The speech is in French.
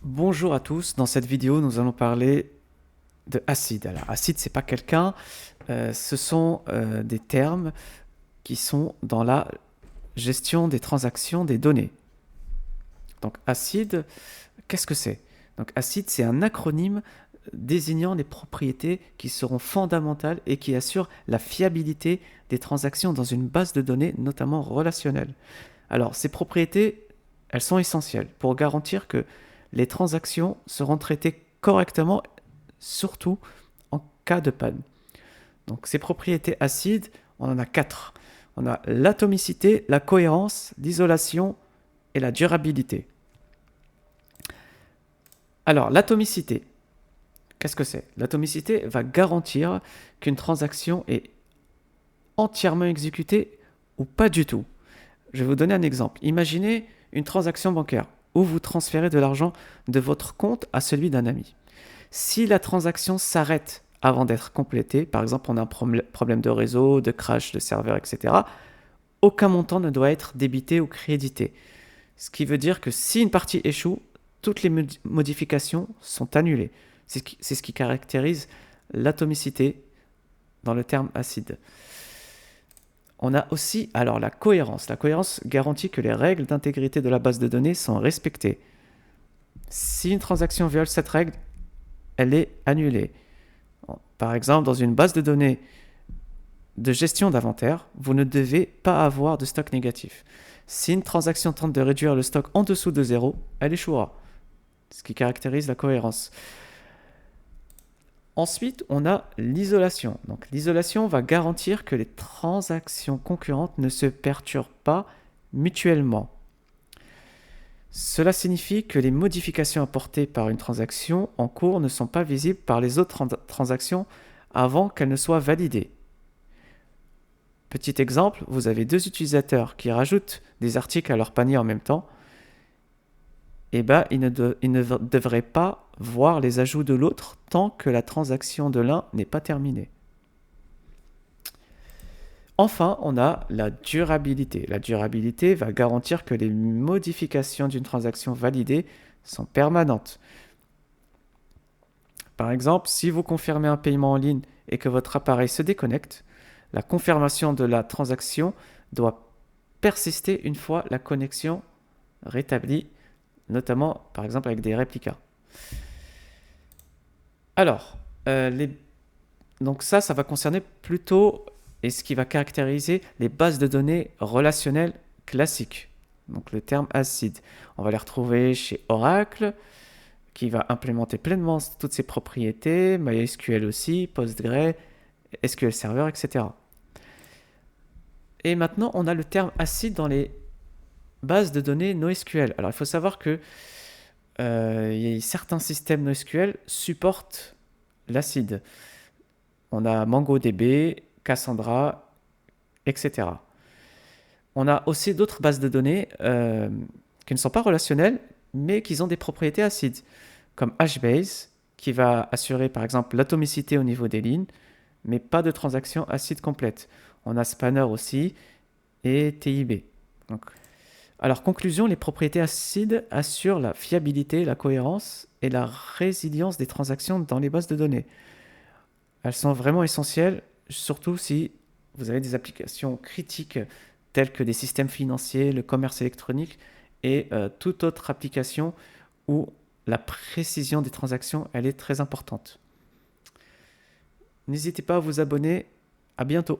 Bonjour à tous, dans cette vidéo nous allons parler de acide. Alors acide c'est pas quelqu'un, ce sont des termes qui sont dans la gestion des transactions des données. Donc acide, qu'est-ce que c'est? Donc acide c'est un acronyme désignant les propriétés qui seront fondamentales et qui assurent la fiabilité des transactions dans une base de données, notamment relationnelle. Alors ces propriétés, elles sont essentielles pour garantir que les transactions seront traitées correctement, surtout en cas de panne. Donc ces propriétés acides, on en a quatre. On a l'atomicité, la cohérence, l'isolation et la durabilité. Alors l'atomicité, qu'est-ce que c'est? L'atomicité va garantir qu'une transaction est entièrement exécutée ou pas du tout. Je vais vous donner un exemple. Imaginez une transaction bancaire où vous transférez de l'argent de votre compte à celui d'un ami. Si la transaction s'arrête avant d'être complétée, par exemple on a un problème de réseau, de crash de serveur, etc., aucun montant ne doit être débité ou crédité. Ce qui veut dire que si une partie échoue, toutes les modifications sont annulées. C'est ce qui caractérise l'atomicité dans le terme acide. On a aussi alors la cohérence. La cohérence garantit que les règles d'intégrité de la base de données sont respectées. Si une transaction viole cette règle, elle est annulée. Par exemple, dans une base de données de gestion d'inventaire, vous ne devez pas avoir de stock négatif. Si une transaction tente de réduire le stock en dessous de zéro, elle échouera. Ce qui caractérise la cohérence. Ensuite, on a l'isolation. Donc, l'isolation va garantir que les transactions concurrentes ne se perturbent pas mutuellement. Cela signifie que les modifications apportées par une transaction en cours ne sont pas visibles par les autres transactions avant qu'elles ne soient validées. Petit exemple, vous avez deux utilisateurs qui rajoutent des articles à leur panier en même temps. Ils ne devraient pas voir les ajouts de l'autre tant que la transaction de l'un n'est pas terminée. Enfin, on a la durabilité. La durabilité va garantir que les modifications d'une transaction validée sont permanentes. Par exemple, si vous confirmez un paiement en ligne et que votre appareil se déconnecte, la confirmation de la transaction doit persister une fois la connexion rétablie, notamment par exemple avec des réplicas. Alors, donc ça va concerner plutôt et ce qui va caractériser les bases de données relationnelles classiques. Donc le terme acide. On va les retrouver chez Oracle, qui va implémenter pleinement toutes ces propriétés, MySQL aussi, Postgre, SQL Server, etc. Et maintenant, on a le terme acide dans les bases de données NoSQL. Alors il faut savoir que certains systèmes NoSQL supportent l'acide. On a MongoDB, Cassandra, etc. On a aussi d'autres bases de données qui ne sont pas relationnelles, mais qui ont des propriétés acides, comme HBase, qui va assurer par exemple l'atomicité au niveau des lignes, mais pas de transaction acide complète. On a Spanner aussi et TIB. Alors, conclusion, les propriétés acides assurent la fiabilité, la cohérence et la résilience des transactions dans les bases de données. Elles sont vraiment essentielles, surtout si vous avez des applications critiques telles que des systèmes financiers, le commerce électronique et toute autre application où la précision des transactions, elle est très importante. N'hésitez pas à vous abonner. À bientôt.